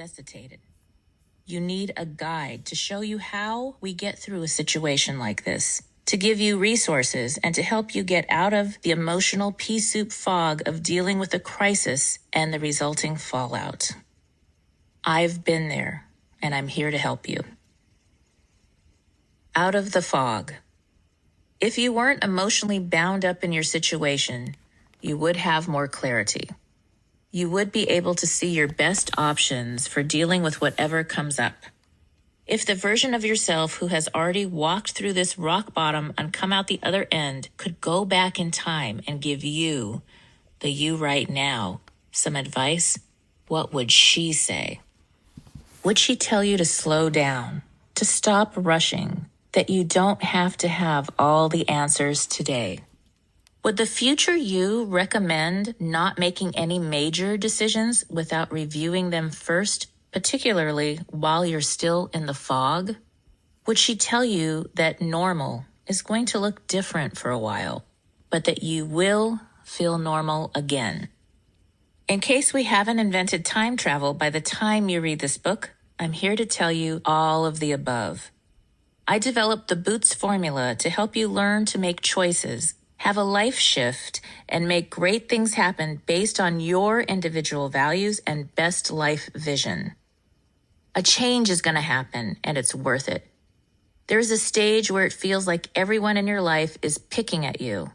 necessitated. You need a guide to show you how we get through a situation like this, to give you resources and to help you get out of the emotional pea soup fog of dealing with a crisis and the resulting fallout. I've been there, and I'm here to help you. Out of the fog. If you weren't emotionally bound up in your situation, you would have more clarity. You would be able to see your best options for dealing with whatever comes up. If the version of yourself who has already walked through this rock bottom and come out the other end could go back in time and give you, the you right now, some advice, what would she say? Would she tell you to slow down, to stop rushing, that you don't have to have all the answers today? Would the future you recommend not making any major decisions without reviewing them first, particularly while you're still in the fog? Would she tell you that normal is going to look different for a while, but that you will feel normal again? In case we haven't invented time travel by the time you read this book, I'm here to tell you all of the above. I developed the Boots formula to help you learn to make choices, have a life shift, and make great things happen based on your individual values and best life vision. A change is going to happen, and it's worth it. There's a stage where it feels like everyone in your life is picking at you.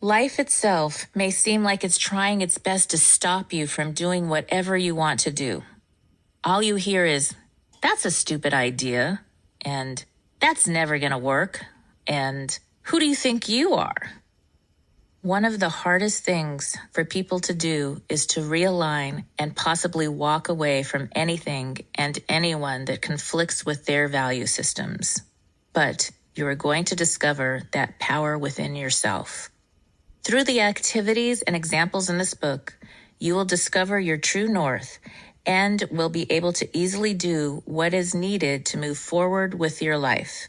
Life itself may seem like it's trying its best to stop you from doing whatever you want to do. All you hear is, "That's a stupid idea," and "That's never going to work," and "Who do you think you are?" One of the hardest things for people to do is to realign and possibly walk away from anything and anyone that conflicts with their value systems. But you are going to discover that power within yourself. Through the activities and examples in this book, you will discover your true north and will be able to easily do what is needed to move forward with your life.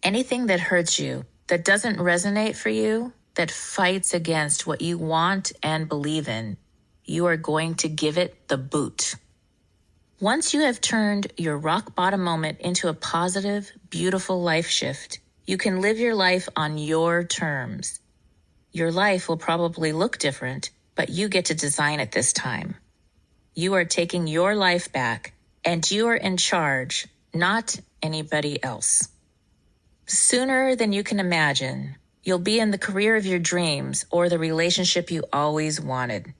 Anything that hurts you, that doesn't resonate for you, that fights against what you want and believe in, you are going to give it the boot. Once you have turned your rock bottom moment into a positive, beautiful life shift, you can live your life on your terms. Your life will probably look different, but you get to design it this time. You are taking your life back, and you are in charge, not anybody else. Sooner than you can imagine, you'll be in the career of your dreams or the relationship you always wanted.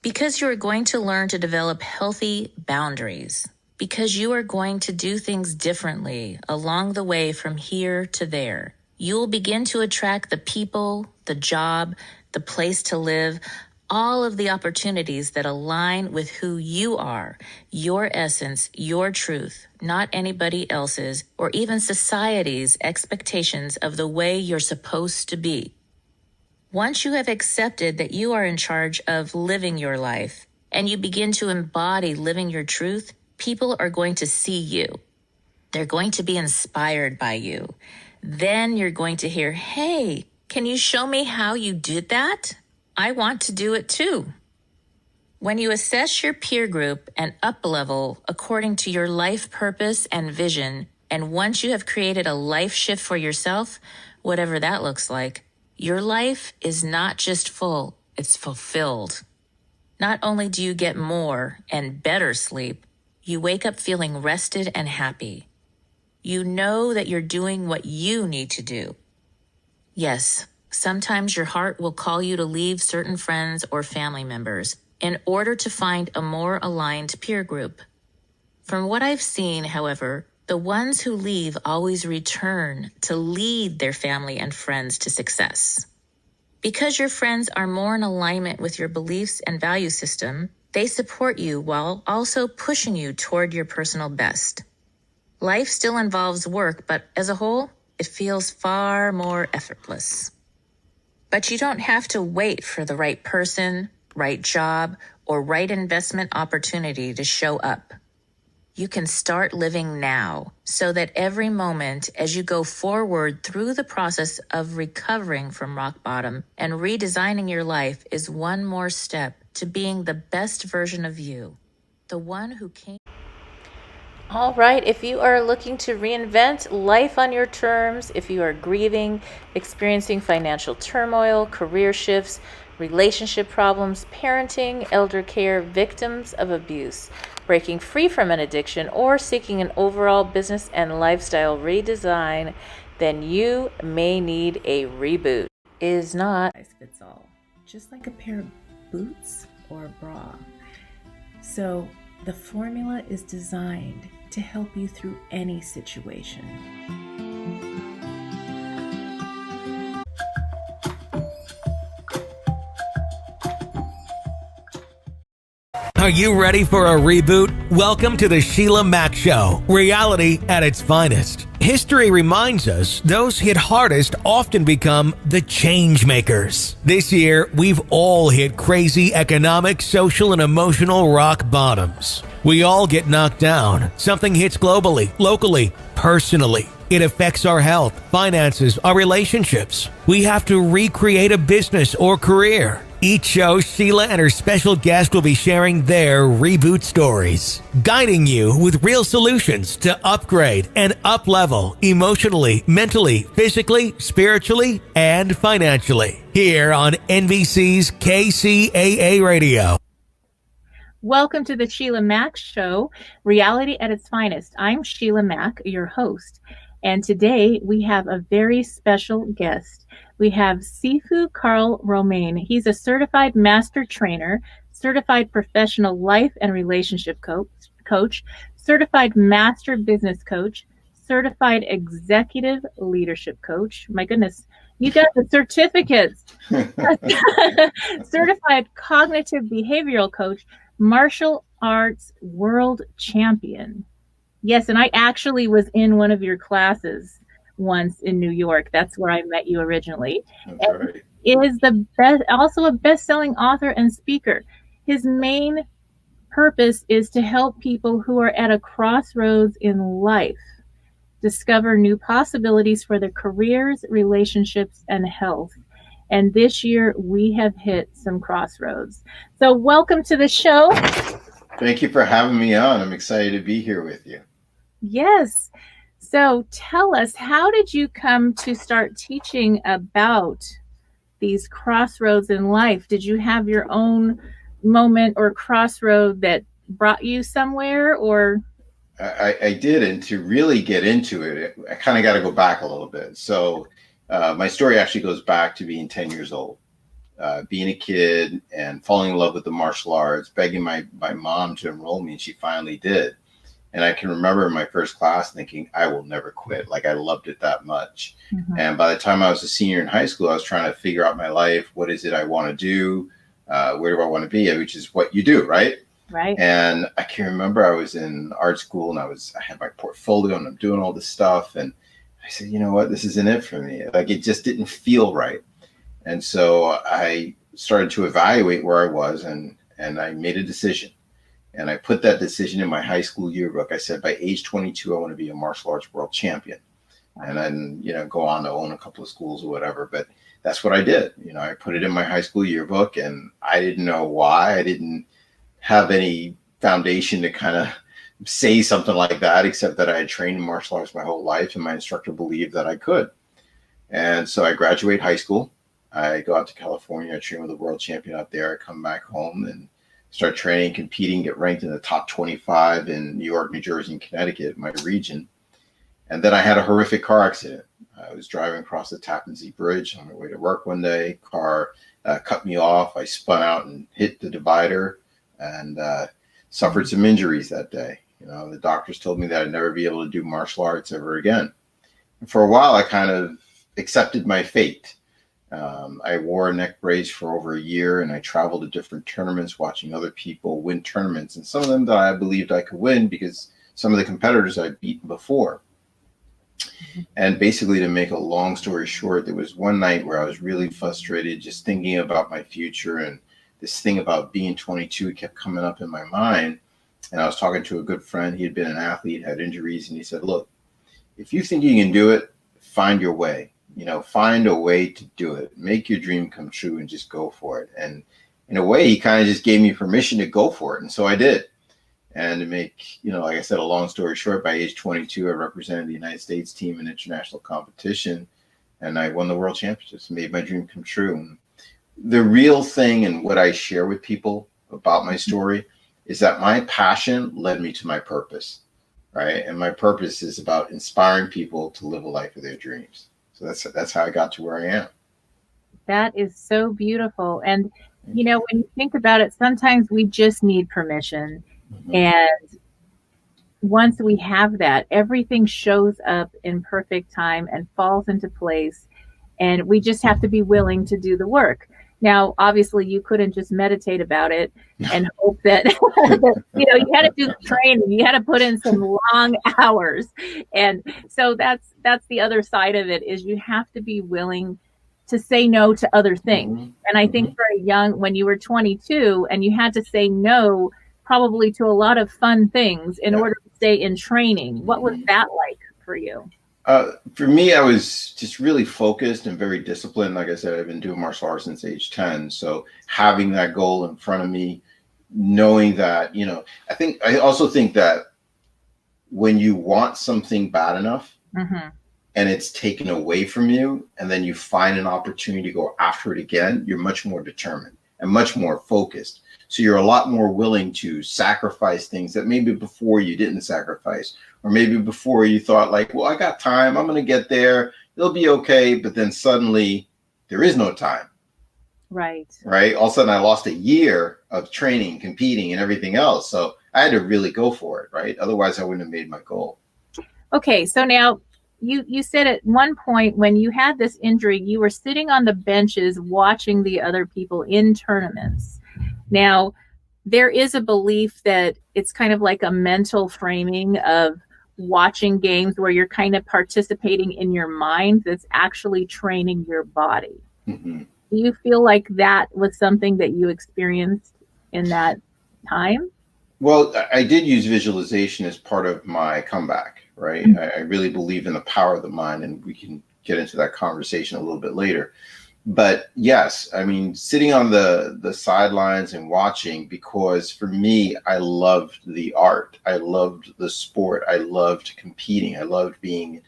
Because you are going to learn to develop healthy boundaries. Because you are going to do things differently along the way from here to there. You will begin to attract the people, the job, the place to live, all of the opportunities that align with who you are, your essence, your truth, not anybody else's or even society's expectations of the way you're supposed to be. Once you have accepted that you are in charge of living your life and you begin to embody living your truth, people are going to see you. They're going to be inspired by you. Then you're going to hear, "Hey, can you show me how you did that? I want to do it too." When you assess your peer group and up-level according to your life purpose and vision, and once you have created a life shift for yourself, whatever that looks like, your life is not just full, it's fulfilled. Not only do you get more and better sleep, you wake up feeling rested and happy. You know that you're doing what you need to do. Yes, sometimes your heart will call you to leave certain friends or family members in order to find a more aligned peer group. From what I've seen, however, the ones who leave always return to lead their family and friends to success. Because your friends are more in alignment with your beliefs and value system, they support you while also pushing you toward your personal best. Life still involves work, but as a whole, it feels far more effortless. But you don't have to wait for the right person, right job, or right investment opportunity to show up. You can start living now so that every moment as you go forward through the process of recovering from rock bottom and redesigning your life is one more step to being the best version of you. the one who came. All right, if you are looking to reinvent life on your terms, if you are grieving, experiencing financial turmoil, career shifts, relationship problems, parenting, elder care, victims of abuse, breaking free from an addiction, or seeking an overall business and lifestyle redesign, then you may need a reboot. Is not fits all, just like a pair of boots or a bra. So the formula is designed to help you through any situation. Are you ready for a reboot? Welcome to the SHEILAMAC Show, reality at its finest. History reminds us those hit hardest often become the change makers. This year, we've all hit crazy economic, social, and emotional rock bottoms. We all get knocked down. Something hits globally, locally, personally. It affects our health, finances, our relationships. We have to recreate a business or career. Each show, Sheila and her special guest will be sharing their reboot stories, guiding you with real solutions to upgrade and up-level emotionally, mentally, physically, spiritually, and financially. Here on NBC's KCAARADIO. Welcome to the Sheila Mac Show, reality at its finest. I'm Sheila Mac, your host, and today we have a very special guest. We have Sifu Karl Romain. He's a certified master trainer, certified professional life and relationship coach, certified master business coach, certified executive leadership coach. My goodness, you got the certificates. Certified cognitive behavioral coach, martial arts world champion. Yes, and I actually was in one of your classes once in New York. That's where I met you originally. That's right. Is also a best-selling author and speaker. His main purpose is to help people who are at a crossroads in life discover new possibilities for their careers, relationships, and health. And this year we have hit some crossroads. So welcome to the show. Thank you for having me on. I'm excited to be here with you. Yes. So tell us, how did you come to start teaching about these crossroads in life? Did you have your own moment or crossroad that brought you somewhere, or? I did, and to really get into it, I kind of got to go back a little bit. So my story actually goes back to being 10 years old, being a kid and falling in love with the martial arts, begging my mom to enroll me, and she finally did. And I can remember in my first class thinking, I will never quit. Like, I loved it that much. Mm-hmm. And by the time I was a senior in high school, I was trying to figure out my life. What is it I want to do? Where do I want to be? Which is what you do, right? Right. And I can remember I was in art school and I had my portfolio and I'm doing all this stuff. And I said, you know what? This isn't it for me. Like, it just didn't feel right. And so I started to evaluate where I was and I made a decision. And I put that decision in my high school yearbook. I said, by age 22, I want to be a martial arts world champion. And then, go on to own a couple of schools or whatever. But that's what I did. I put it in my high school yearbook and I didn't know why. I didn't have any foundation to kind of say something like that, except that I had trained in martial arts my whole life and my instructor believed that I could. And so I graduate high school. I go out to California. I train with a world champion out there. I come back home and start training, competing, get ranked in the top 25 in New York, New Jersey, and Connecticut, my region. And then I had a horrific car accident. I was driving across the Tappan Zee Bridge on my way to work one day. Car cut me off. I spun out and hit the divider and suffered some injuries that day. The doctors told me that I'd never be able to do martial arts ever again. And for a while, I kind of accepted my fate. I wore a neck brace for over a year and I traveled to different tournaments watching other people win tournaments, and some of them that I believed I could win because some of the competitors I'd beaten before. Mm-hmm. And basically, to make a long story short, there was one night where I was really frustrated just thinking about my future, and this thing about being 22 kept coming up in my mind. And I was talking to a good friend. He had been an athlete, had injuries, and he said, look, if you think you can do it, find your way. Find a way to do it. Make your dream come true and just go for it. And in a way, he kind of just gave me permission to go for it. And so I did. And to make, like I said, a long story short, by age 22, I represented the United States team in international competition, and I won the world championships, made my dream come true. And the real thing and what I share with people about my story is that my passion led me to my purpose, right? And my purpose is about inspiring people to live a life of their dreams. So that's how I got to where I am. That is so beautiful. And, when you think about it, sometimes we just need permission. Mm-hmm. And once we have that, everything shows up in perfect time and falls into place. And we just have to be willing to do the work. Now, obviously, you couldn't just meditate about it and hope that, you had to do the training. You had to put in some long hours. And so that's the other side of it, is you have to be willing to say no to other things. Mm-hmm. And I think very young, when you were 22 and you had to say no probably to a lot of fun things in order to stay in training, what was that like for you? For me, I was just really focused and very disciplined. Like I said, I've been doing martial arts since age 10. So having that goal in front of me, knowing that, I also think that when you want something bad enough mm-hmm. and it's taken away from you, and then you find an opportunity to go after it again, you're much more determined and much more focused. So you're a lot more willing to sacrifice things that maybe before you didn't sacrifice. Or maybe before you thought like, well, I got time, I'm going to get there, it'll be okay. But then suddenly there is no time. Right. All of a sudden I lost a year of training, competing, and everything else. So I had to really go for it, right? Otherwise I wouldn't have made my goal. Okay. So now you said at one point when you had this injury, you were sitting on the benches watching the other people in tournaments. Now, there is a belief that it's kind of like a mental framing of watching games where you're kind of participating in your mind that's actually training your body. Mm-hmm. Do you feel like that was something that you experienced in that time? Well, I did use visualization as part of my comeback, right? Mm-hmm. I really believe in the power of the mind, and we can get into that conversation a little bit later. But yes, I mean, sitting on the sidelines and watching, because for me, I loved the art. I loved the sport. I loved competing. I loved being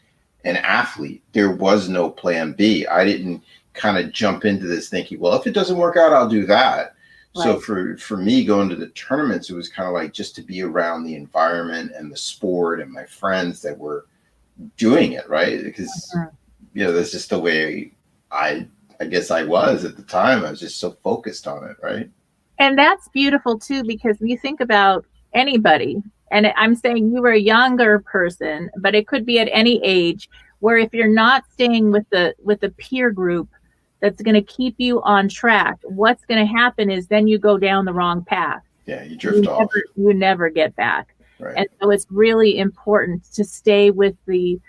an athlete. There was no plan B. I didn't kind of jump into this thinking, well, if it doesn't work out, I'll do that. Right. So for me, going to the tournaments, it was kind of like just to be around the environment and the sport and my friends that were doing it, right? Because, that's just the way I guess I was at the time. I was just so focused on it, right? And that's beautiful too, because you think about anybody, and I'm saying you were a younger person, but it could be at any age, where if you're not staying with the peer group that's going to keep you on track, what's going to happen is then you go down the wrong path. Yeah, you drift off. You never get back. Right. And so it's really important to stay with the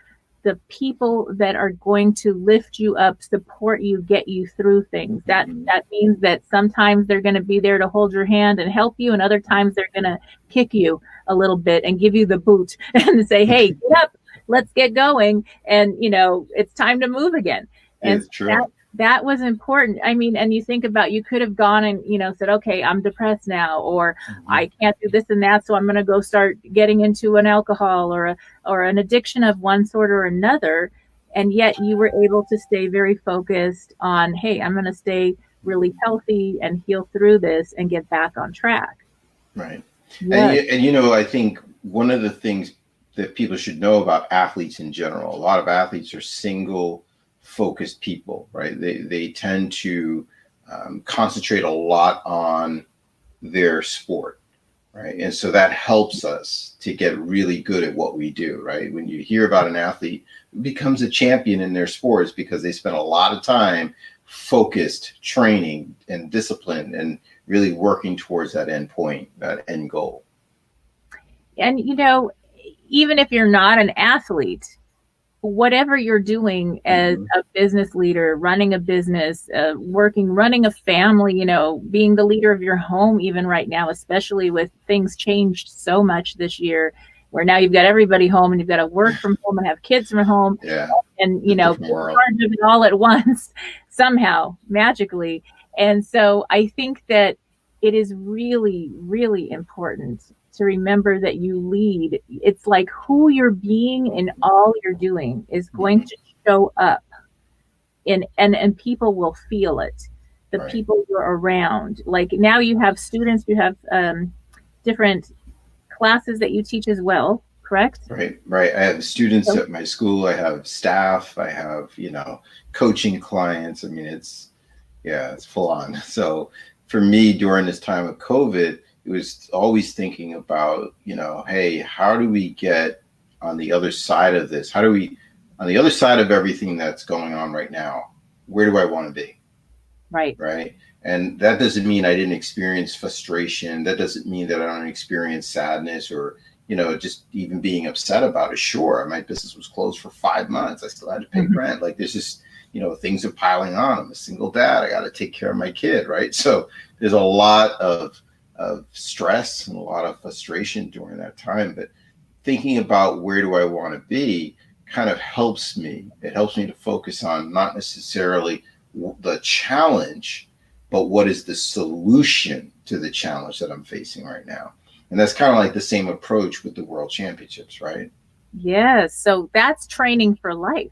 people that are going to lift you up, support you, get you through things. That means that sometimes they're going to be there to hold your hand and help you, and other times they're going to kick you a little bit and give you the boot and say, hey, get up, let's get going. And, it's time to move again. And it's true. That was important. I mean, and you think about, you could have gone and, said, okay, I'm depressed now, or I can't do this and that, so I'm going to go start getting into an alcohol or an addiction of one sort or another. And yet you were able to stay very focused on, hey, I'm going to stay really healthy and heal through this and get back on track. Right. Yes. And I think one of the things that people should know about athletes in general, a lot of athletes are single focused people, right? They tend to concentrate a lot on their sport, right? And so that helps us to get really good at what we do, right? When you hear about an athlete who becomes a champion in their sports, because they spend a lot of time focused, training and discipline, and really working towards that end point, that end goal. And, even if you're not an athlete, whatever you're doing as a business leader, running a business, running a family, being the leader of your home, even right now, especially with things changed so much this year, where now you've got everybody home and you've got to work from home and have kids from home, and, be in charge of it all at once, somehow, magically. And so I think that it is really, really important to remember that you lead. It's like who you're being and all you're doing is going to show up and people will feel it. The Right. people you're around. Like now you have students, you have different classes that you teach as well, correct? Right. I have students at my school. I have staff. I have, coaching clients. I mean, it's full on. So for me, during this time of COVID, it was always thinking about, hey, how do we get on the other side of this? How do we, on the other side of everything that's going on right now, where do I want to be? Right. Right. And that doesn't mean I didn't experience frustration. That doesn't mean that I don't experience sadness or, just even being upset about it. Sure, my business was closed for 5 months. I still had to pay rent. Like there's just, things are piling on. I'm a single dad. I got to take care of my kid. Right. So there's a lot of stress and a lot of frustration during that time. But thinking about where do I want to be kind of helps me. It helps me to focus on not necessarily the challenge, but what is the solution to the challenge that I'm facing right now? And that's kind of like the same approach with the World Championships, right? Yes. So that's training for life.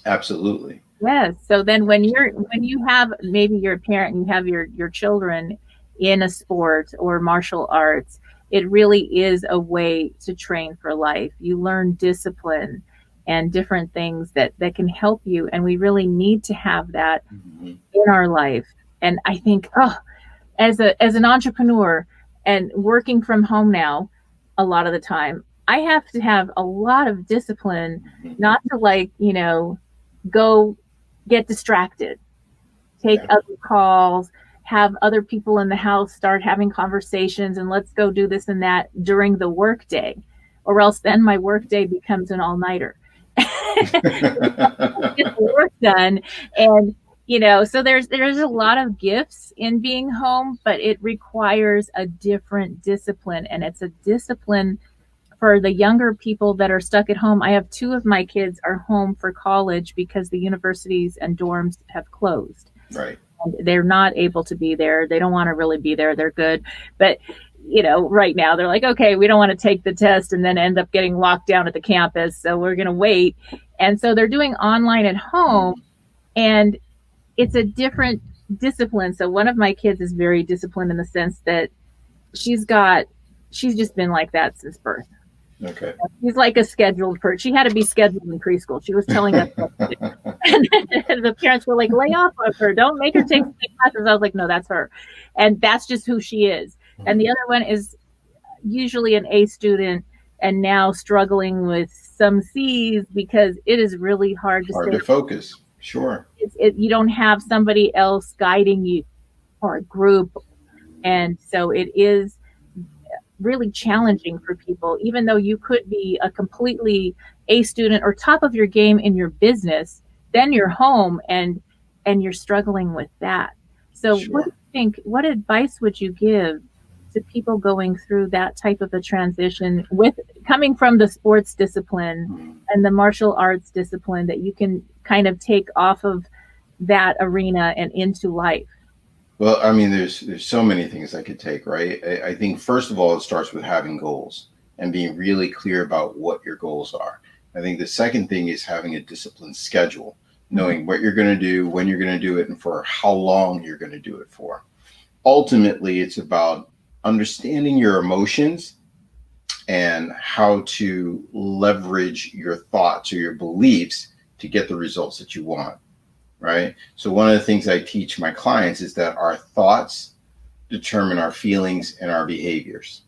Absolutely. Yes. So then when you have, maybe you're a parent and you have your children in a sport or martial arts, it really is a way to train for life. You learn discipline and different things that can help you. And we really need to have that in our life. And I think, as an entrepreneur and working from home now, a lot of the time, I have to have a lot of discipline, not to go get distracted, take other calls, have other people in the house start having conversations and let's go do this and that during the workday, or else then my workday becomes an all-nighter. Get the work done. And so there's a lot of gifts in being home, but it requires a different discipline. And it's a discipline for the younger people that are stuck at home. I have 2 of my kids are home for college because the universities and dorms have closed. Right. And they're not able to be there. They don't want to really be there. They're good. But, right now they're like, okay, we don't want to take the test and then end up getting locked down at the campus. So we're going to wait. And so they're doing online at home. And it's a different discipline. So one of my kids is very disciplined in the sense that she's just been like that since birth. Okay. She's like a scheduled person. She had to be scheduled in preschool. She was telling us what to do. And the parents were like, lay off of her. Don't make her take classes. I was like, no, that's her. And that's just who she is. And the other one is usually an A student and now struggling with some C's because it is really hard to focus. Sure. You don't have somebody else guiding you or a group. And so it is really challenging for people, even though you could be a completely A student or top of your game in your business, then you're home and you're struggling with that. So Sure. What do you think, what advice would you give to people going through that type of a transition with coming from the sports discipline and the martial arts discipline that you can kind of take off of that arena and into life? Well, I mean, there's so many things I could take, right? I think first of all, it starts with having goals and being really clear about what your goals are. I think the second thing is having a disciplined schedule, knowing what you're going to do, when you're going to do it, and for how long you're going to do it for. Ultimately, it's about understanding your emotions and how to leverage your thoughts or your beliefs to get the results that you want. Right. So one of the things I teach my clients is that our thoughts determine our feelings and our behaviors.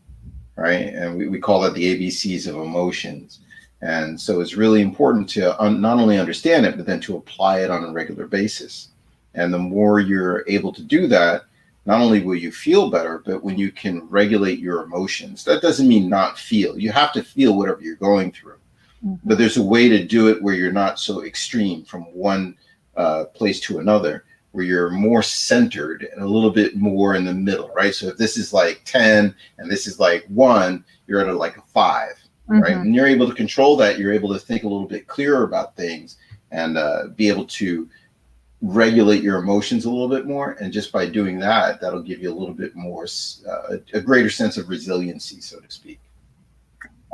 Right. And we call that the ABCs of emotions. And so it's really important to not only understand it, but then to apply it on a regular basis. And the more you're able to do that, not only will you feel better, but when you can regulate your emotions, that doesn't mean not feel. You have to feel whatever you're going through. But there's a way to do it where you're not so extreme from one place to another, where you're more centered and a little bit more in the middle, right? So if this is like 10 and this is like 1, you're at like a 5, right? And you're able to control that. You're able to think a little bit clearer about things and be able to regulate your emotions a little bit more. And just by doing that, that'll give you a little bit more, a greater sense of resiliency, so to speak.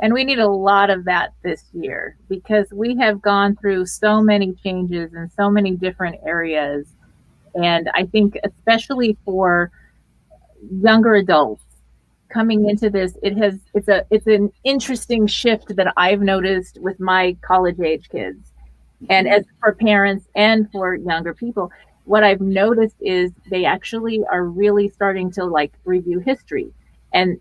And we need a lot of that this year, because we have gone through so many changes in so many different areas. And I think especially for younger adults coming into this, it's an interesting shift that I've noticed with my college age kids. And as for parents and for younger people, what I've noticed is they actually are really starting to like review history and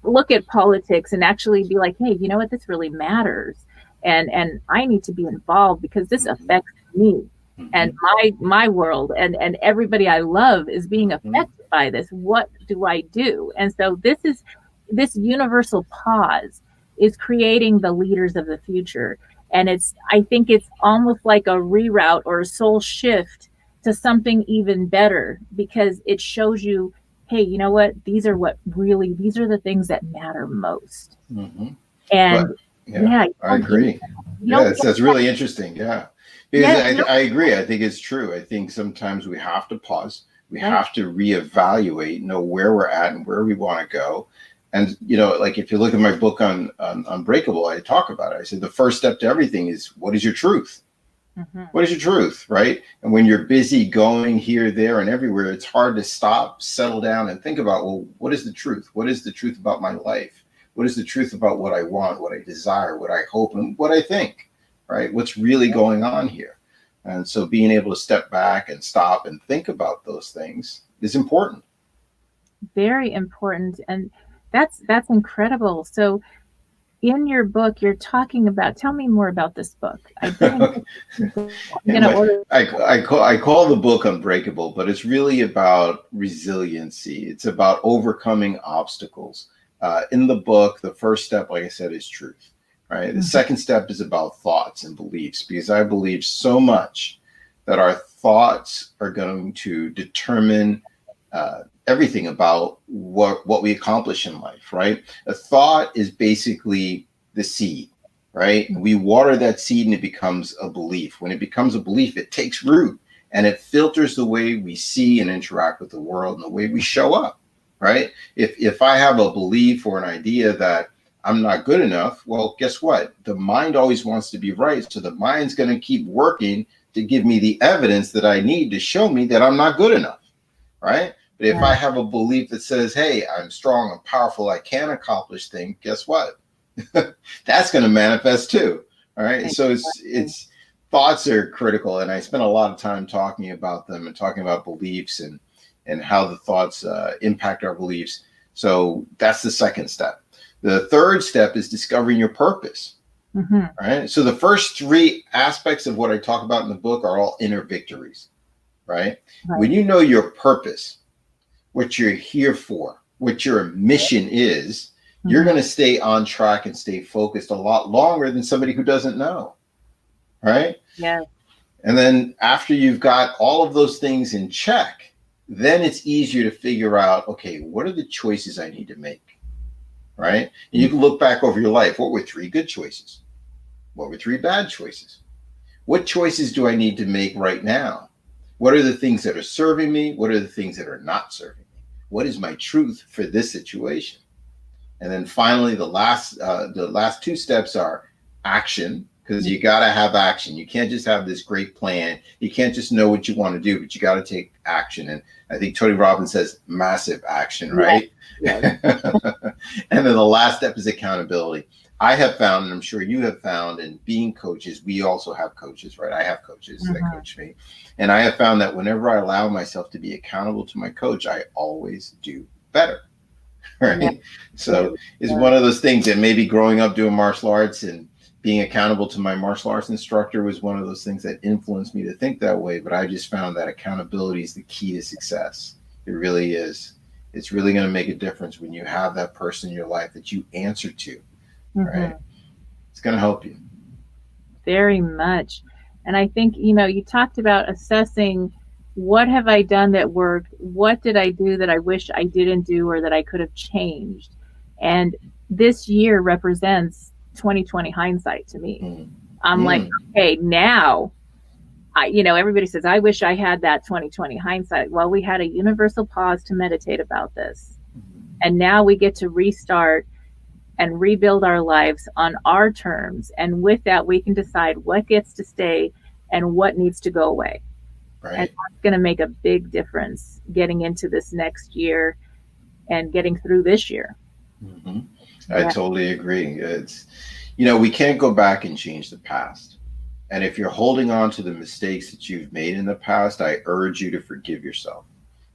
look at politics and actually be like, hey, you know what, this really matters. And I need to be involved because this affects me and my world, and everybody I love is being affected by this. What do I do? And so this universal pause is creating the leaders of the future. And I think it's almost like a reroute or a soul shift to something even better, because it shows you, hey, you know what? These are the things that matter most. Mm-hmm. And I agree. That's really interesting. Yeah. Because I agree. I think it's true. I think sometimes we have to pause. We have to reevaluate, know where we're at and where we want to go. And, like if you look at my book on Unbreakable, I talk about it. I said the first step to everything is, what is your truth? Mm-hmm. What is your truth, right? And when you're busy going here, there, and everywhere, it's hard to stop, settle down, and think about, well, what is the truth? What is the truth about my life? What is the truth about what I want, what I desire, what I hope, and what I think, right? What's really going on here? And so being able to step back and stop and think about those things is important. Very important. And that's incredible. So in your book, you're talking about, tell me more about this book. I call the book Unbreakable, but it's really about resiliency. It's about overcoming obstacles. In the book, the first step, like I said, is truth, right? The second step is about thoughts and beliefs, because I believe so much that our thoughts are going to determine everything about what we accomplish in life, right? A thought is basically the seed, right? We water that seed and it becomes a belief. When it becomes a belief, it takes root and it filters the way we see and interact with the world and the way we show up, right? If I have a belief or an idea that I'm not good enough, well, guess what? The mind always wants to be right. So the mind's going to keep working to give me the evidence that I need to show me that I'm not good enough, right? But if I have a belief that says, hey, I'm strong, I'm powerful, I can accomplish things, guess what? That's going to manifest too. All right. So it's thoughts are critical. And I spent a lot of time talking about them and talking about beliefs and how the thoughts impact our beliefs. So that's the second step. The third step is discovering your purpose. Mm-hmm. Right. So the first three aspects of what I talk about in the book are all inner victories. Right. When you know your purpose, what you're here for, what your mission is, you're going to stay on track and stay focused a lot longer than somebody who doesn't know. Right. Yeah. And then after you've got all of those things in check, then it's easier to figure out, okay, what are the choices I need to make? Right. And you can look back over your life. What were 3 good choices? What were 3 bad choices? What choices do I need to make right now? What are the things that are serving me? What are the things that are not serving me? What is my truth for this situation? And then finally, the last 2 steps are action, because you got to have action. You can't just have this great plan. You can't just know what you want to do, but you got to take action. And I think Tony Robbins says massive action, right? Yeah. And then the last step is accountability. I have found, and I'm sure you have found, and being coaches, we also have coaches, right? I have coaches that coach me. And I have found that whenever I allow myself to be accountable to my coach, I always do better, right? Yeah. So it's one of those things that maybe growing up doing martial arts and being accountable to my martial arts instructor was one of those things that influenced me to think that way. But I just found that accountability is the key to success. It really is. It's really going to make a difference when you have that person in your life that you answer to. Right. It's going to help you. Very much. And I think, you talked about assessing, what have I done that worked? What did I do that I wish I didn't do or that I could have changed? And this year represents 2020 hindsight to me. I'm like, okay, now everybody says, I wish I had that 2020 hindsight. Well, we had a universal pause to meditate about this. And now we get to restart and rebuild our lives on our terms. And with that, we can decide what gets to stay and what needs to go away. Right. And that's going to make a big difference getting into this next year and getting through this year. Mm-hmm. I totally agree. It's, we can't go back and change the past. And if you're holding on to the mistakes that you've made in the past, I urge you to forgive yourself.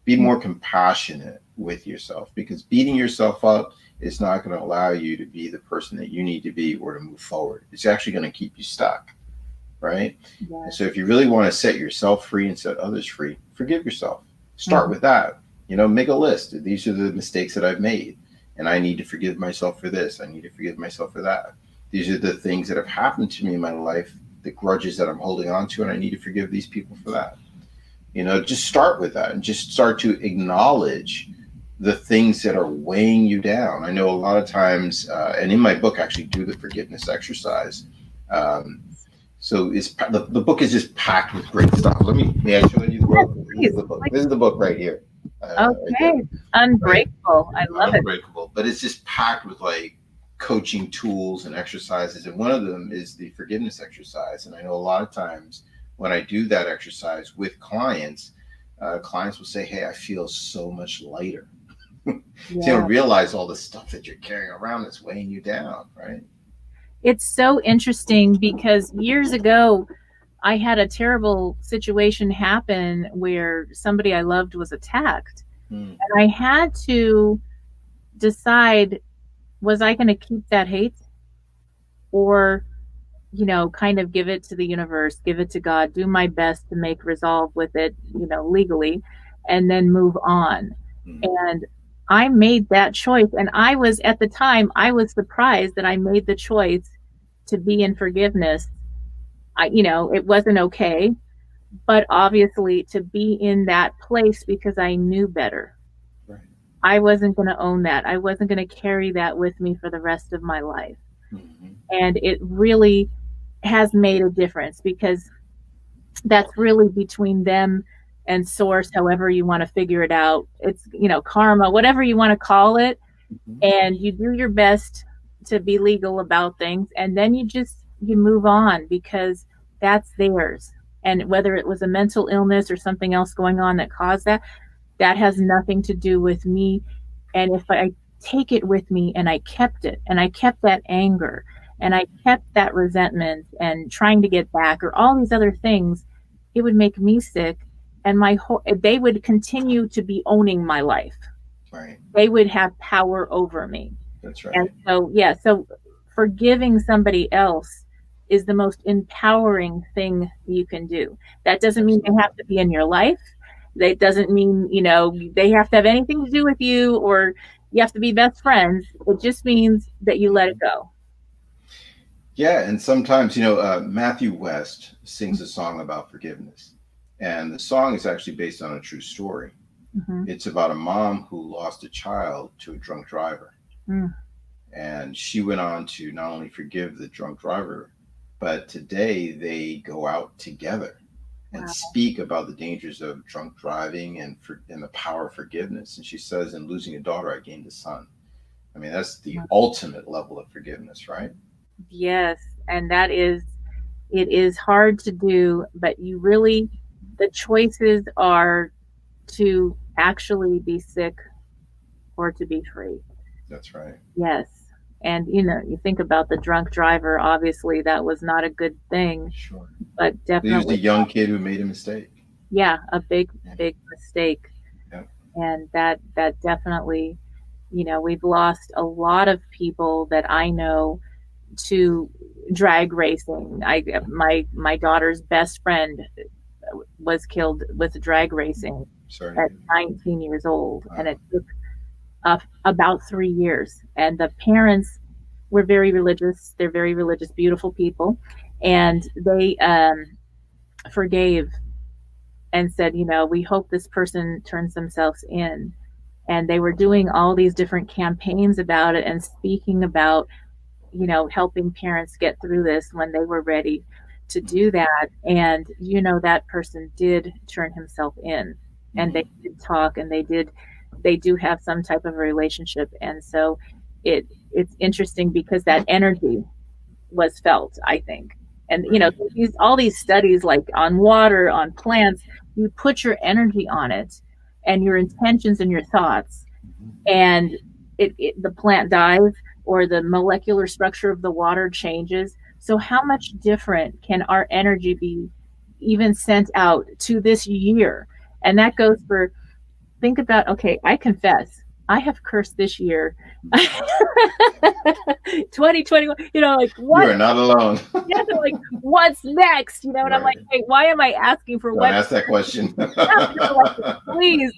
Be more compassionate with yourself, because beating yourself up is not going to allow you to be the person that you need to be or to move forward. It's actually going to keep you stuck, right? Yeah. So if you really want to set yourself free and set others free, forgive yourself. Start with that. Make a list. These are the mistakes that I've made, and I need to forgive myself for this. I need to forgive myself for that. These are the things that have happened to me in my life, the grudges that I'm holding on to, and I need to forgive these people for that. Just start with that and just start to acknowledge the things that are weighing you down. I know a lot of times, and in my book, I actually do the forgiveness exercise. So the book is just packed with great stuff. May I show you the book? This is the book. This is the book right here. Okay, Unbreakable. Right? I love Unbreakable. But it's just packed with coaching tools and exercises, and one of them is the forgiveness exercise. And I know a lot of times when I do that exercise with clients, clients will say, hey, I feel so much lighter. You don't realize all the stuff that you're carrying around that's weighing you down, right? It's so interesting because years ago, I had a terrible situation happen where somebody I loved was attacked. And I had to decide, was I going to keep that hate or, kind of give it to the universe, give it to God, do my best to make resolve with it, legally, and then move on. And I made that choice. And at the time, I was surprised that I made the choice to be in forgiveness. It wasn't okay, but obviously to be in that place because I knew better. Right. I wasn't going to own that. I wasn't going to carry that with me for the rest of my life. Mm-hmm. And it really has made a difference because that's really between them and source, however you want to figure it out. It's, karma, whatever you want to call it. Mm-hmm. And you do your best to be legal about things. And then you move on because that's theirs. And whether it was a mental illness or something else going on that caused that has nothing to do with me. And if I take it with me and I kept it and I kept that anger and I kept that resentment and trying to get back or all these other things, it would make me sick. And they would continue to be owning my life. Right. They would have power over me. That's right. And so forgiving somebody else is the most empowering thing you can do. That doesn't mean they have to be in your life. That doesn't mean, they have to have anything to do with you or you have to be best friends. It just means that you let it go. Yeah. And sometimes, Matthew West sings a song about forgiveness. And the song is actually based on a true story. Mm-hmm. It's about a mom who lost a child to a drunk driver. Mm. And she went on to not only forgive the drunk driver, but today they go out together and speak about the dangers of drunk driving and the power of forgiveness. And she says, in losing a daughter, I gained a son. I mean, that's the ultimate level of forgiveness, right? Yes. And it is hard to do, but the choices are to actually be sick or to be free. That's right. Yes. And, you think about the drunk driver, obviously that was not a good thing. Sure. But definitely. He was the young kid who made a mistake. Yeah, a big mistake. Yeah. And that definitely, we've lost a lot of people that I know to drag racing. My daughter's best friend was killed with drag racing at 19 years old. Wow. And it took about 3 years. And the parents were very religious. They're very religious, beautiful people. And they forgave and said, we hope this person turns themselves in. And they were doing all these different campaigns about it and speaking about, helping parents get through this when they were ready. to do that. And, that person did turn himself in, and they did talk, and they do have some type of a relationship. And so it's interesting because that energy was felt, I think. And, all these studies, like on water, on plants, you put your energy on it and your intentions and your thoughts, and the plant dies, or the molecular structure of the water changes. So how much different can our energy be even sent out to this year? And that goes for, think about, okay, I confess, I have cursed this year. 2021, like, what? You are not alone. Yeah, like, what's next? And I'm like, hey, why am I asking for what? Ask that question. Please,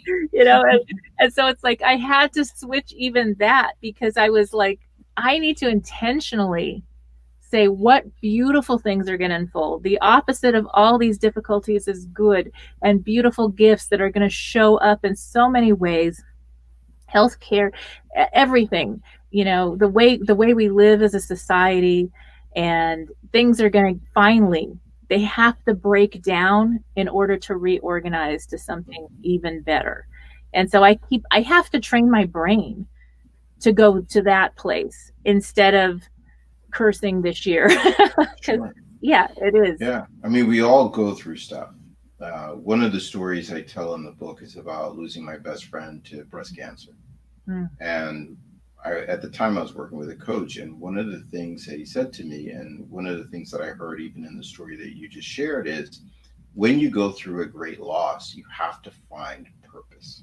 and so it's like I had to switch even that, because I was like, I need to intentionally say what beautiful things are going to unfold. The opposite of all these difficulties is good and beautiful gifts that are going to show up in so many ways. Healthcare, everything, the way we live as a society, and things are going to finally, they have to break down in order to reorganize to something even better. And so I have to train my brain to go to that place instead of cursing this year. Sure. Yeah, it is. Yeah. I mean, we all go through stuff. One of the stories I tell in the book is about losing my best friend to breast cancer. And at the time I was working with a coach, and one of the things that he said to me, and one of the things that I heard even in the story that you just shared, is when you go through a great loss, you have to find purpose.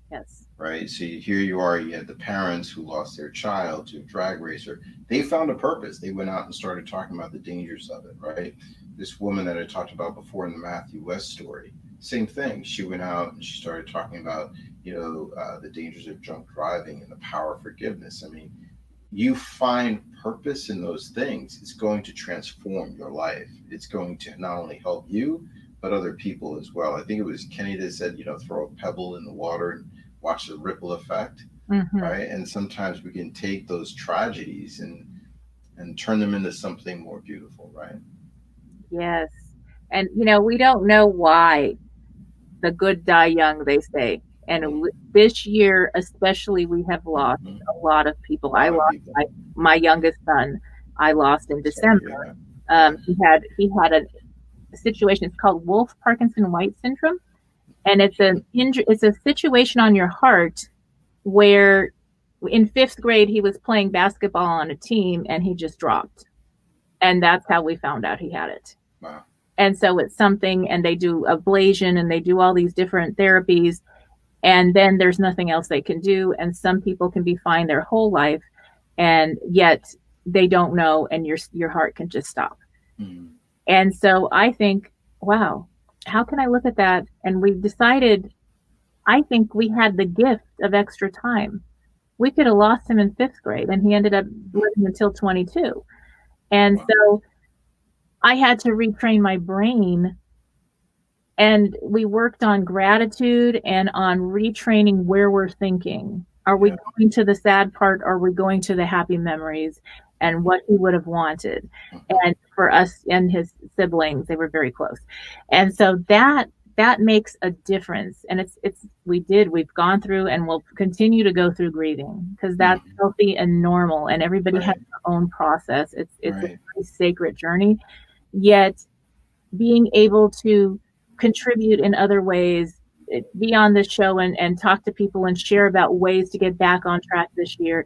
Yes. Right. So here you are, you had the parents who lost their child to a drag racer. They found a purpose. They went out and started talking about the dangers of it. Right. This woman that I talked about before in the Matthew West story, same thing. She went out and she started talking about, the dangers of drunk driving and the power of forgiveness. I mean, you find purpose in those things, it's going to transform your life. It's going to not only help you, but other people as well. I think it was Kenny that said, throw a pebble in the water and watch the ripple effect. Right. And sometimes we can take those tragedies and turn them into something more beautiful. Right. Yes. And, we don't know why the good die young, they say. And this year, especially, we have lost a lot of people. I lost my youngest son. I lost in December. He had a situation. It's called Wolff Parkinson White syndrome, and it's a situation on your heart where, in 5th grade, he was playing basketball on a team and he just dropped, and that's how we found out he had it. Wow. And so it's something, and they do ablation and they do all these different therapies. And then there's nothing else they can do. And some people can be fine their whole life, and yet they don't know, and your heart can just stop. And so I think, wow, how can I look at that? And we decided, I think we had the gift of extra time. We could have lost him in 5th grade, and he ended up living until 22. And so I had to retrain my brain. And we worked on gratitude and on retraining where we're thinking. Are we going to the sad part? Or are we going to the happy memories and what he would have wanted? And for us and his siblings, they were very close. And so that makes a difference. And we've gone through and we'll continue to go through grieving, because that's healthy and normal. And everybody has their own process. It's a very sacred journey. Yet being able to contribute in other ways, be on this show and talk to people and share about ways to get back on track this year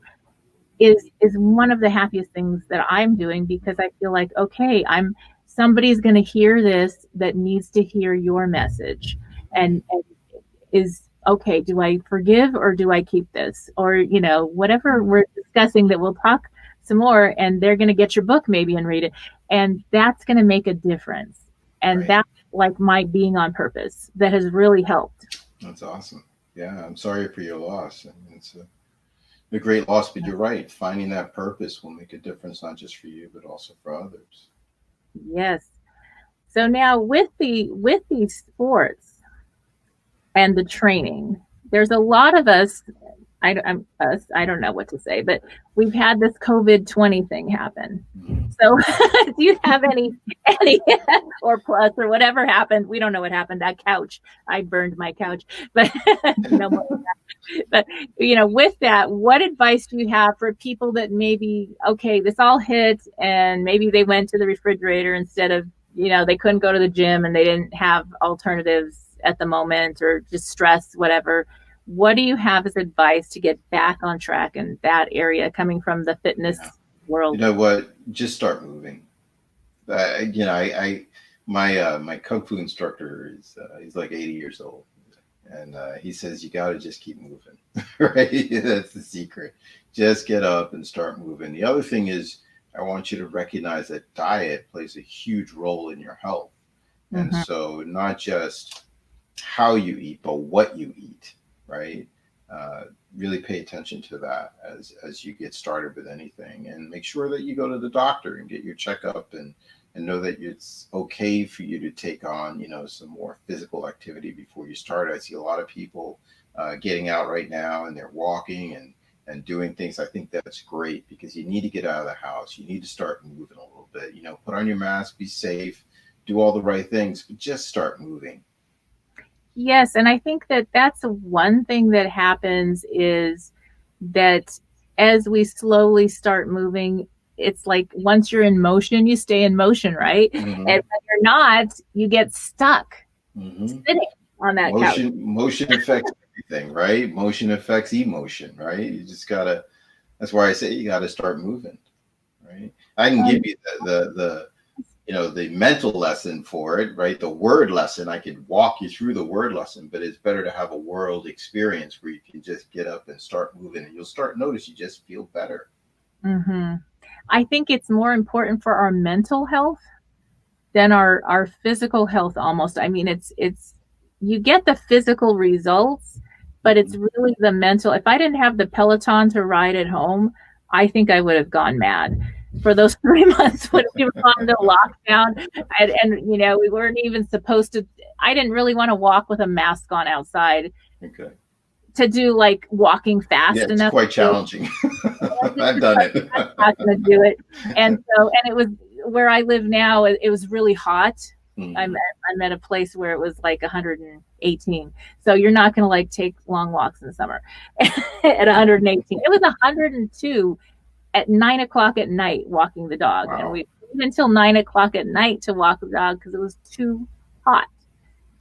is one of the happiest things that I'm doing, because I feel like, okay, somebody's going to hear this that needs to hear your message, and is okay, do I forgive or do I keep this? Or, whatever we're discussing, that we'll talk some more, and they're going to get your book maybe and read it. And that's going to make a difference. And that's like my being on purpose that has really helped. That's awesome. Yeah, I'm sorry for your loss. I mean, it's a great loss, but you're right. Finding that purpose will make a difference, not just for you, but also for others. Yes. So now with these sports and the training, there's a lot of us I don't know what to say, but we've had this COVID-20 thing happen. Mhm. So do you have any or plus or whatever happened? We don't know what happened. That couch, I burned my couch, but no more of that. But with that, what advice do you have for people that maybe, okay, this all hit and maybe they went to the refrigerator instead of, they couldn't go to the gym and they didn't have alternatives at the moment, or just stress, whatever. What do you have as advice to get back on track in that area, coming from the fitness world? You know what? Just start moving. My kung fu instructor is he's like 80 years old, and he says you got to just keep moving, right? That's the secret. Just get up and start moving. The other thing is, I want you to recognize that diet plays a huge role in your health, and so not just how you eat, but what you eat, right? Really pay attention to that as you get started with anything, and make sure that you go to the doctor and get your checkup, and know that it's okay for you to take on, some more physical activity before you start. I see a lot of people getting out right now, and they're walking and doing things. I think that's great, because you need to get out of the house. You need to start moving a little bit, put on your mask, be safe, do all the right things, but just start moving. Yes, and I think that that's one thing that happens, is that as we slowly start moving, it's like once you're in motion, you stay in motion, right? And when you're not, you get stuck sitting on that couch. Motion affects everything, right? Motion affects emotion, right? You just gotta. That's why I say you gotta start moving, right? I can give you the mental lesson for it, right? The word lesson, I could walk you through the word lesson, but it's better to have a world experience where you can just get up and start moving, and you'll start notice you just feel better. I think it's more important for our mental health than our physical health almost. I mean, it's you get the physical results, but it's really the mental. If I didn't have the Peloton to ride at home, I think I would have gone mad for those 3 months when we were on the lockdown, and we weren't even supposed to. I didn't really want to walk with a mask on outside. Okay. To do like walking fast, yeah, it's quite challenging. I've done it. I'm not going to do it, and it was where I live now. It was really hot. I'm at a place where it was like 118. So you're not going to like take long walks in the summer at 118. It was 102 at 9 o'clock at night walking the dog. Wow. And we waited until 9 o'clock at night to walk the dog because it was too hot.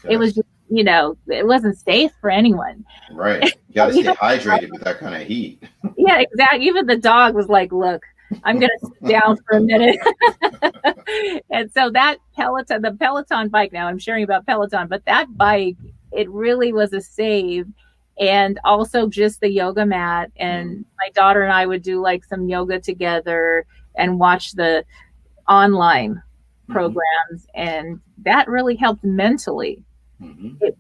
Yes. It was just, it wasn't safe for anyone. Right. You got to stay hydrated with that kind of heat. Yeah, exactly. Even the dog was like, look, I'm going to sit down for a minute. And so that the Peloton bike, now I'm sharing about Peloton, but that bike, it really was a save. And also just the yoga mat. And my daughter and I would do like some yoga together and watch the online programs. And that really helped mentally. It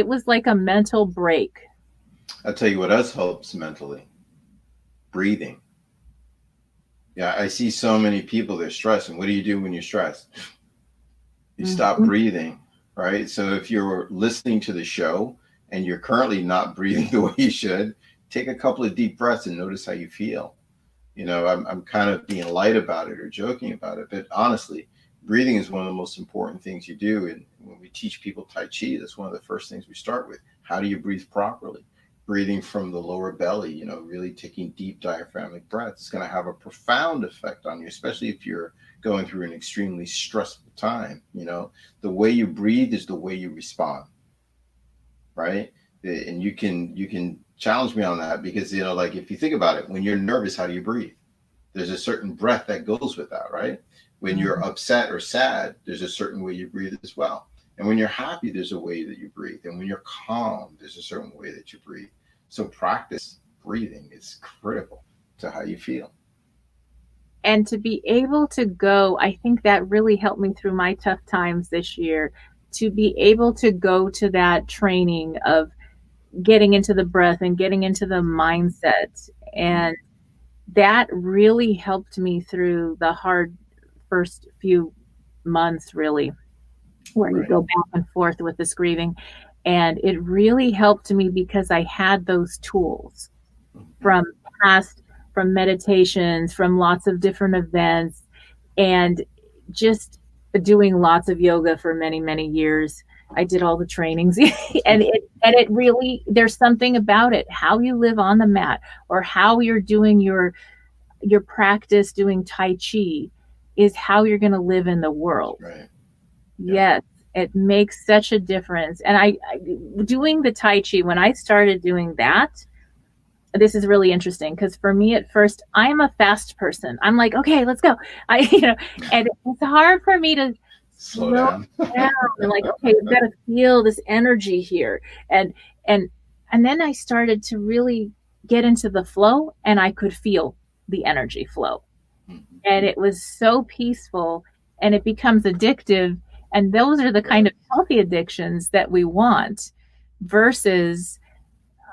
was like a mental break. I'll tell you what else helps mentally. Breathing. Yeah, I see so many people, they're stressed. And what do you do when you're stressed? You stop breathing, right? So if you're listening to the show and you're currently not breathing the way you should, take a couple of deep breaths and notice how you feel. I'm kind of being light about it or joking about it, but honestly, breathing is one of the most important things you do. And when we teach people Tai Chi, that's one of the first things we start with. How do you breathe properly? Breathing from the lower belly, really taking deep diaphragmatic breaths. It's going to have a profound effect on you, especially if you're going through an extremely stressful time. The way you breathe is the way you respond, right? And you can challenge me on that because, like if you think about it, when you're nervous, how do you breathe? There's a certain breath that goes with that, right? When you're upset or sad, there's a certain way you breathe as well. And when you're happy, there's a way that you breathe. And when you're calm, there's a certain way that you breathe. So practice breathing is critical to how you feel. And to be able to go, I think that really helped me through my tough times this year, to be able to go to that training of getting into the breath and getting into the mindset. And that really helped me through the hard first few months, really, where you go back and forth with this grieving. And it really helped me because I had those tools from from meditations, from lots of different events, and just doing lots of yoga for many, many years. I did all the trainings and it really, there's something about it, how you live on the mat or how you're doing your practice doing Tai Chi is how you're going to live in the world. Right. Yes, it makes such a difference. And I doing the Tai Chi, when I started doing that, this is really interesting because for me at first, I'm a fast person. I'm like, okay, let's go. And it's hard for me to slow down. And like, okay, we've got to feel this energy here. And then I started to really get into the flow and I could feel the energy flow. And it was so peaceful and it becomes addictive. And those are the kind of healthy addictions that we want versus,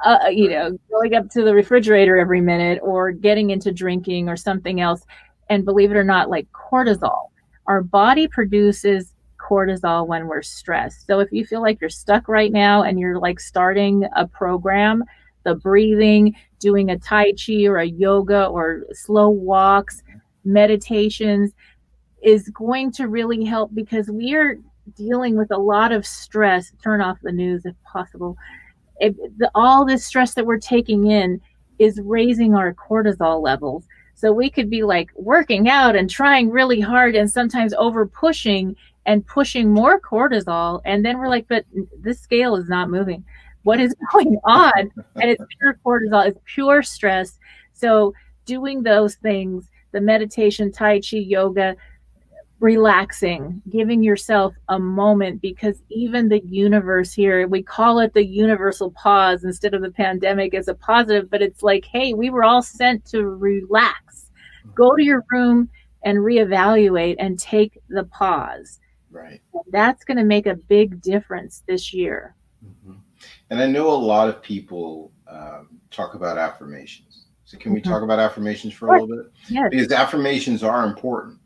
going up to the refrigerator every minute or getting into drinking or something else. And believe it or not, like cortisol, our body produces cortisol when we're stressed. So if you feel like you're stuck right now and you're like starting a program, the breathing, doing a Tai Chi or a yoga or slow walks, meditations is going to really help because we are dealing with a lot of stress. Turn off the news if possible. All this stress that we're taking in is raising our cortisol levels. So we could be like working out and trying really hard and sometimes over pushing and pushing more cortisol. And then we're like, but this scale is not moving. What is going on? And it's pure cortisol. It's pure stress. So doing those things, the meditation, Tai Chi, yoga, relaxing, giving yourself a moment, because even the universe here, we call it the universal pause instead of the pandemic as a positive, but it's like, hey, we were all sent to relax. Go to your room and reevaluate and take the pause. Right. And that's going to make a big difference this year. Mm-hmm. And I know a lot of people talk about affirmations. So can we talk about affirmations for a little bit? Yes. Because affirmations are important.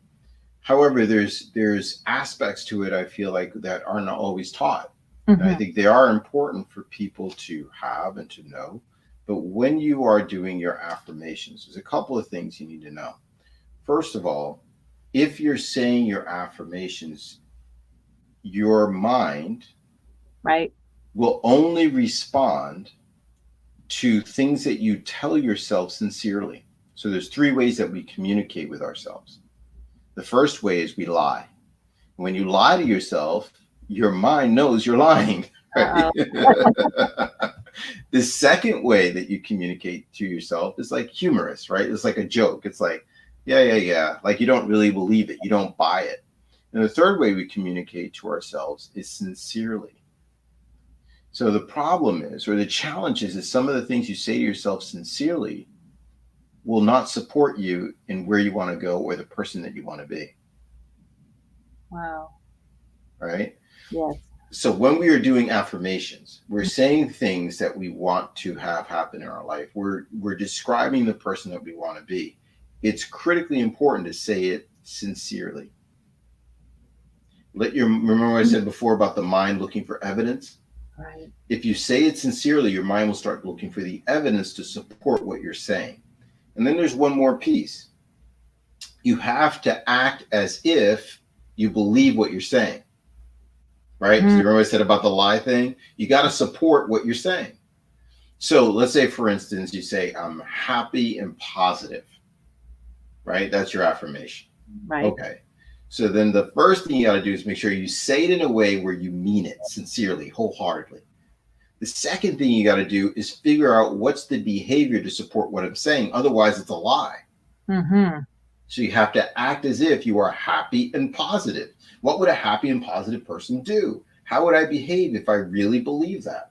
However, there's aspects to it I feel like that aren't always taught. Mm-hmm. And I think they are important for people to have and to know. But when you are doing your affirmations, there's a couple of things you need to know. First of all, if you're saying your affirmations, your mind will only respond to things that you tell yourself sincerely. So there's 3 ways that we communicate with ourselves. The first way is we lie. When you lie to yourself, your mind knows you're lying. Right? The second way that you communicate to yourself is like humorous, right? It's like a joke. It's like, yeah. Like you don't really believe it. You don't buy it. And the third way we communicate to ourselves is sincerely. So the problem is, or the challenge is some of the things you say to yourself sincerely will not support you in where you want to go or the person that you want to be. Wow. Right? Yes. So when we are doing affirmations, we're saying things that we want to have happen in our life. We're describing the person that we want to be. It's critically important to say it sincerely. Remember what I said before about the mind looking for evidence? Right. If you say it sincerely, your mind will start looking for the evidence to support what you're saying. And then there's one more piece. You have to act as if you believe what you're saying, right? Mm-hmm. You remember what I said about the lie thing? You got to support what you're saying. So let's say, for instance, you say, I'm happy and positive, right? That's your affirmation. Right. Okay. So then the first thing you got to do is make sure you say it in a way where you mean it sincerely, wholeheartedly. The second thing you got to do is figure out what's the behavior to support what I'm saying. Otherwise, it's a lie. Mm-hmm. So you have to act as if you are happy and positive. What would a happy and positive person do? How would I behave if I really believe that?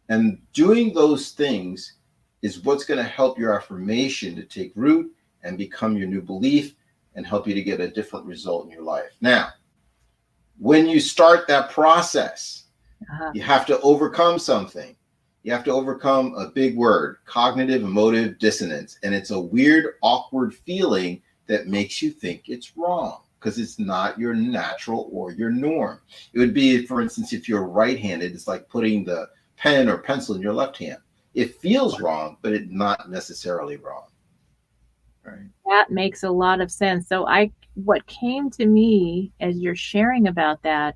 And doing those things is what's going to help your affirmation to take root and become your new belief and help you to get a different result in your life. Now, when you start that process, you have to overcome something. You have to overcome a big word, cognitive emotive dissonance. And it's a weird, awkward feeling that makes you think it's wrong. because it's not your natural or your norm. It would be, for instance, if you're right-handed, it's like putting the pen or pencil in your left hand. It feels wrong, but it's not necessarily wrong. Right. That makes a lot of sense. So what came to me as you're sharing about that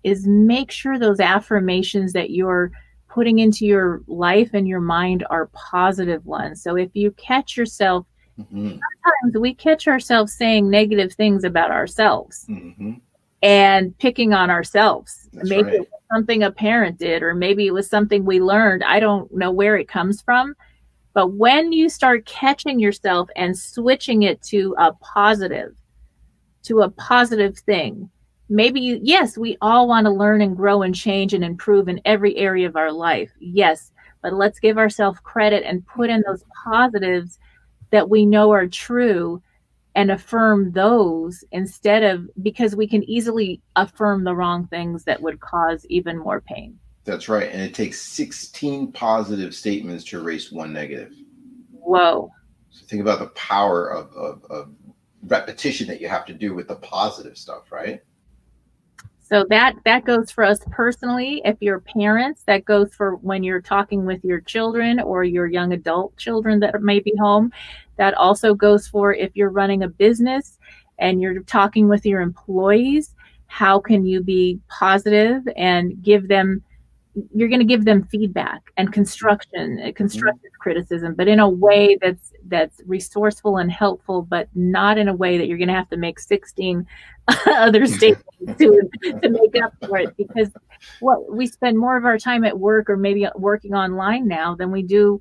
is make sure those affirmations that you're putting into your life and your mind are positive ones. So if you catch yourself, sometimes we catch ourselves saying negative things about ourselves and picking on ourselves. That's maybe right. it was something a parent did, or maybe it was something we learned. I don't know where it comes from. But when you start catching yourself and switching it to a positive thing, maybe, yes, we all want to learn and grow and change and improve in every area of our life. Yes, but let's give ourselves credit and put in those positives that we know are true and affirm those instead of, because we can easily affirm the wrong things that would cause even more pain. That's right. And it takes 16 positive statements to erase one negative. Whoa. So think about the power of repetition that you have to do with the positive stuff, right? So that goes for us personally. If you're parents, that goes for when you're talking with your children or your young adult children that may be home. That also goes for if you're running a business and you're talking with your employees. How can you be positive and you're going to give them feedback and constructive criticism, but in a way that's resourceful and helpful, but not in a way that you're going to have to make 16 other statements to make up for it. Because we spend more of our time at work or maybe working online now than we do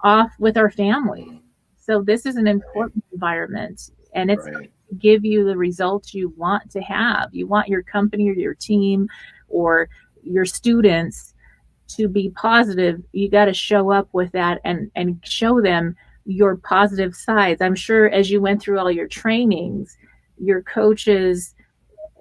off with our family. So this is an important environment, and it's going to give you the results you want to have. You want your company or your team or your students to be positive. You got to show up with that and show them your positive sides. I'm sure as you went through all your trainings, your coaches,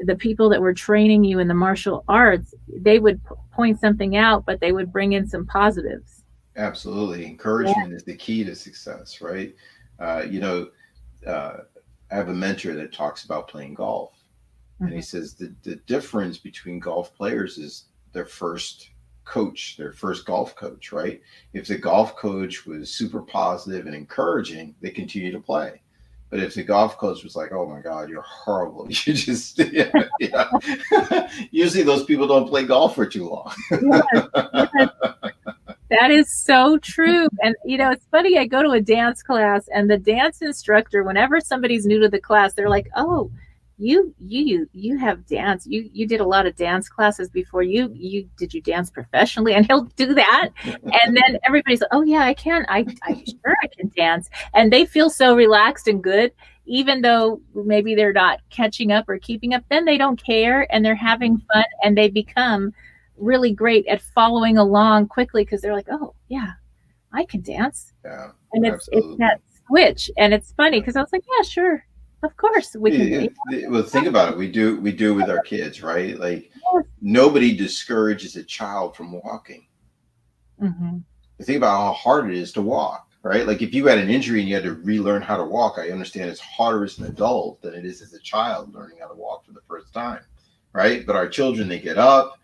the people that were training you in the martial arts, they would point something out, but they would bring in some positives. Absolutely. Encouragement is the key to success, right? I have a mentor that talks about playing golf. And he says the difference between golf players is their first golf coach, right? If the golf coach was super positive and encouraging, they continue to play. But if the golf coach was like, oh my God, you're horrible, you just, usually those people don't play golf for too long. Yes. That is so true. And, it's funny, I go to a dance class and the dance instructor, whenever somebody's new to the class, they're like, oh, you have dance. You did a lot of dance classes before. Did you dance professionally? And he'll do that. And then everybody's like, oh yeah, I can. I sure I can dance. And they feel so relaxed and good, even though maybe they're not catching up or keeping up. Then they don't care and they're having fun and they become really great at following along quickly because they're like, oh yeah, I can dance. Yeah, and it's that switch. And it's funny because I was like, yeah, sure. Of course we can. Well, think about it. We do with our kids, right? Like nobody discourages a child from walking. Think about how hard it is to walk, right? Like if you had an injury and you had to relearn how to walk, I understand it's harder as an adult than it is as a child learning how to walk for the first time, right? But our children, they get up,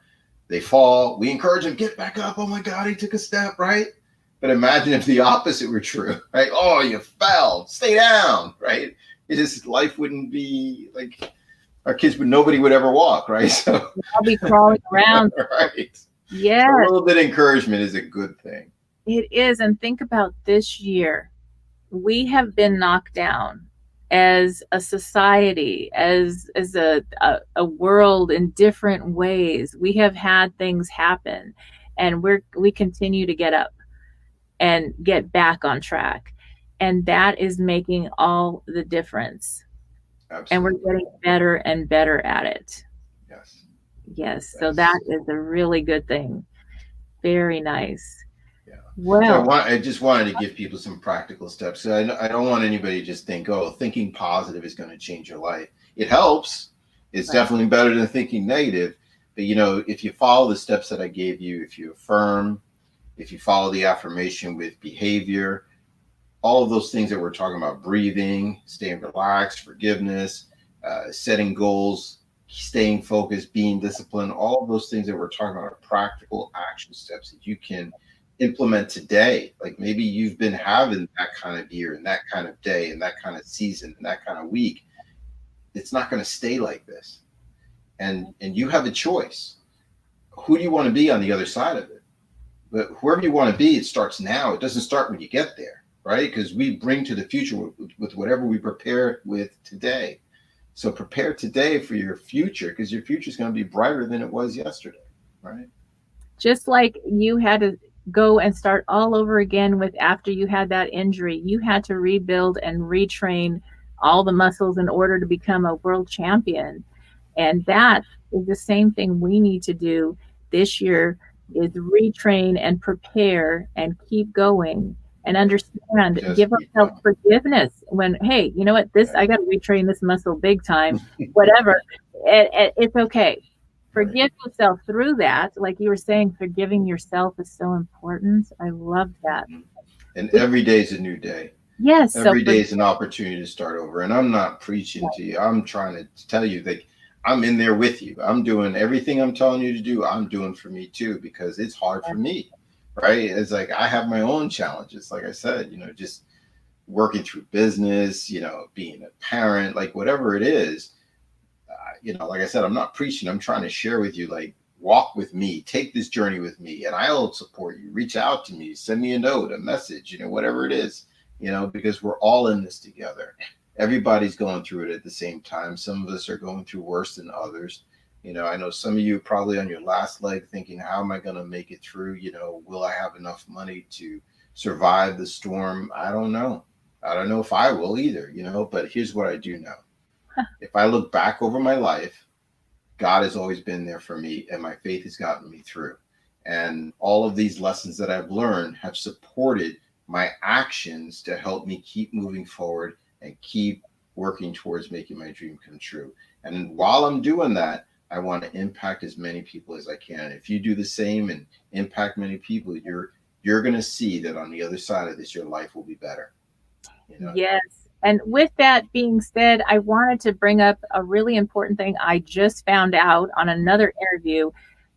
they fall, we encourage them, get back up. Oh my God, he took a step, right? But imagine if the opposite were true, right? Oh, you fell, stay down, right? Life wouldn't be like our kids nobody would ever walk, right? So I'll be crawling around. Right. Yeah. So a little bit of encouragement is a good thing. It is. And think about this year. We have been knocked down as a society, as a world in different ways. We have had things happen and we continue to get up and get back on track. And that is making all the difference. Absolutely. And we're getting better and better at it. Yes. So that is a really good thing. Very nice. Yeah. Well, so I just wanted to give people some practical steps. So I don't want anybody to just think, oh, thinking positive is going to change your life. It helps. It's definitely better than thinking negative. But, if you follow the steps that I gave you, if you affirm, if you follow the affirmation with behavior, all of those things that we're talking about, breathing, staying relaxed, forgiveness, setting goals, staying focused, being disciplined, all of those things that we're talking about are practical action steps that you can implement today. Like maybe you've been having that kind of year and that kind of day and that kind of season and that kind of week. It's not going to stay like this. And you have a choice. Who do you want to be on the other side of it? But whoever you want to be, it starts now. It doesn't start when you get there, right? Because we bring to the future with whatever we prepare with today. So prepare today for your future, because your future is going to be brighter than it was yesterday, right? Just like you had to go and start all over again with after you had that injury, you had to rebuild and retrain all the muscles in order to become a world champion. And that is the same thing we need to do this year, is retrain and prepare and keep going and understand, give ourselves forgiveness when, hey, you know what, I got to retrain this muscle big time, whatever. It's okay. Forgive yourself through that. Like you were saying, forgiving yourself is so important. I love that. And every day is a new day. Yes. Every day is an opportunity to start over. And I'm not preaching to you. I'm trying to tell you that I'm in there with you. I'm doing everything I'm telling you to do. I'm doing for me too, because it's hard for me, right? It's like I have my own challenges. Like I said, just working through business, being a parent, like whatever it is, like I said, I'm not preaching. I'm trying to share with you, like, walk with me, take this journey with me, and I'll support you. Reach out to me, send me a note, a message, whatever it is, because we're all in this together. Everybody's going through it at the same time. Some of us are going through worse than others. I know some of you are probably on your last leg thinking, how am I going to make it through? Will I have enough money to survive the storm? I don't know. I don't know if I will either, but here's what I do know. If I look back over my life, God has always been there for me, and my faith has gotten me through. And all of these lessons that I've learned have supported my actions to help me keep moving forward and keep working towards making my dream come true. And while I'm doing that, I want to impact as many people as I can. If you do the same and impact many people, you're going to see that on the other side of this, your life will be better. Yes. And with that being said, I wanted to bring up a really important thing I just found out on another interview,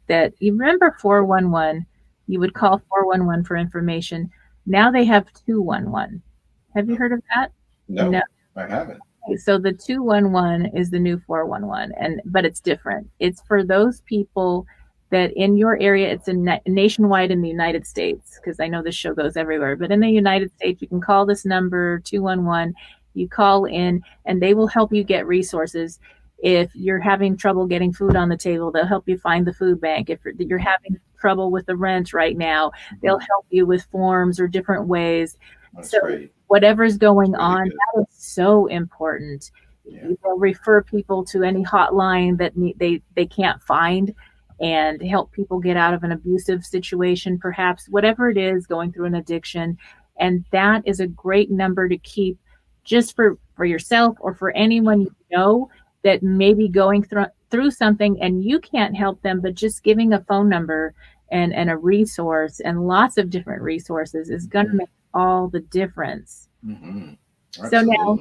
that you remember 411, you would call 411 for information. Now they have 211. Have you heard of that? No, I haven't. So the 211 is the new 411, but it's different. It's for those people that in your area, it's nationwide in the United States, because I know this show goes everywhere, but in the United States, you can call this number 211. You call in and they will help you get resources. If you're having trouble getting food on the table, they'll help you find the food bank. If you're having trouble with the rent right now, they'll help you with forms or different ways. That's so great. Whatever's going Really on, good. that is so important. Yeah. They'll refer people to any hotline that they can't find, and help people get out of an abusive situation, perhaps, whatever it is, going through an addiction. And that is a great number to keep just for yourself or for anyone you know that may be going through something and you can't help them, but just giving a phone number and a resource and lots of different resources is going to make all the difference. Mm-hmm. So now,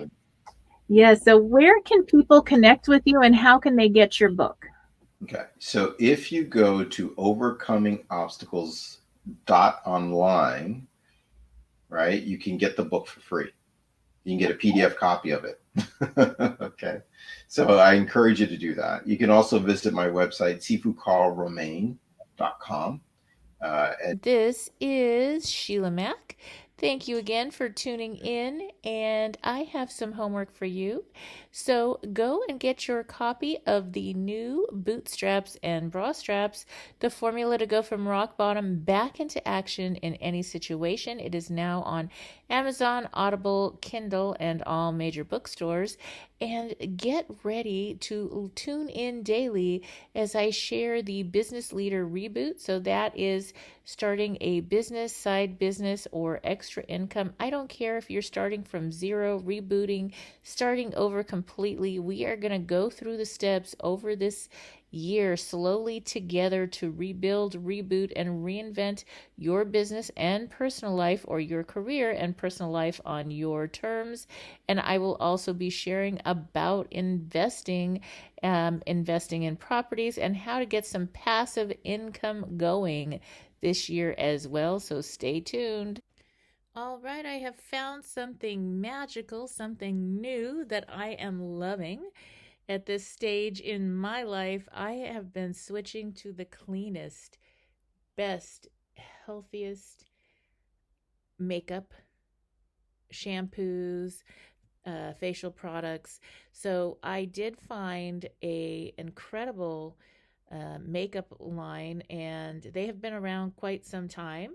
so where can people connect with you and how can they get your book? Okay, so if you go to overcomingobstacles.online, right, you can get the book for free. You can get a PDF copy of it. Okay, so I encourage you to do that. You can also visit my website, sifukarlromain.com. This is Sheila Mac. Thank you again for tuning in, and I have some homework for you. So go and get your copy of the new Bootstraps and Brastraps, the formula to go from rock bottom back into action in any situation. It is now on Amazon, Audible, Kindle, and all major bookstores. And get ready to tune in daily as I share the Business Leader Reboot. So that is starting a business, side business, or extra income. I don't care if you're starting from zero, rebooting, starting over completely. We are going to go through the steps over this year slowly together to rebuild, reboot, and reinvent your business and personal life, or your career and personal life on your terms. And I will also be sharing about investing in properties and how to get some passive income going this year as well. So stay tuned. All right, I have found something magical, something new that I am loving. At this stage in my life, I have been switching to the cleanest, best, healthiest makeup, shampoos, facial products. So I did find an incredible makeup line, and they have been around quite some time.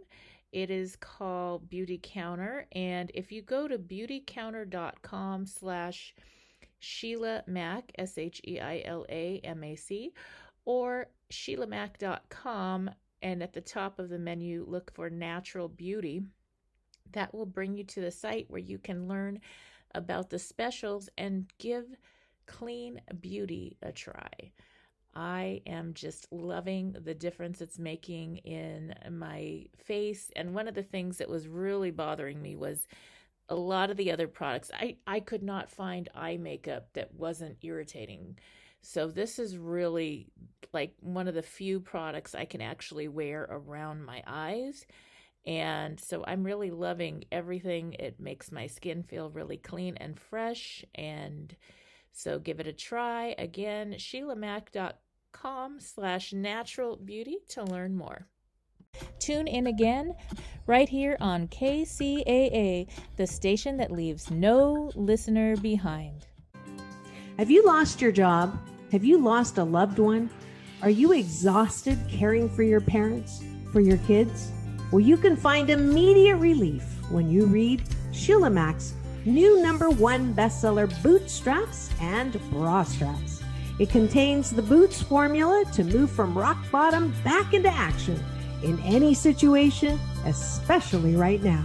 It is called Beauty Counter, and if you go to beautycounter.com/SHEILAMAC, SHEILAMAC, or SHEILAMAC.com, and at the top of the menu, look for Natural Beauty. That will bring you to the site where you can learn about the specials and give clean beauty a try. I am just loving the difference it's making in my face. And one of the things that was really bothering me was a lot of the other products. I could not find eye makeup that wasn't irritating. So this is really like one of the few products I can actually wear around my eyes. And so I'm really loving everything. It makes my skin feel really clean and fresh. And so give it a try. Again, SHEILAMAC.com/naturalbeauty to learn more. Tune in again right here on KCAA, the station that leaves no listener behind. Have you lost your job? Have you lost a loved one? Are you exhausted caring for your parents, for your kids? Well, you can find immediate relief when you read SHEILAMAC's new #1 bestseller, Bootstraps and Brastraps. It contains the Boots formula to move from rock bottom back into action in any situation, especially right now.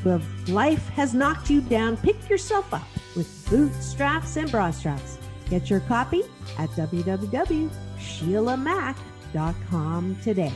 So if life has knocked you down, pick yourself up with Bootstraps and Brastraps. Get your copy at www.SHEILAMAC.com today.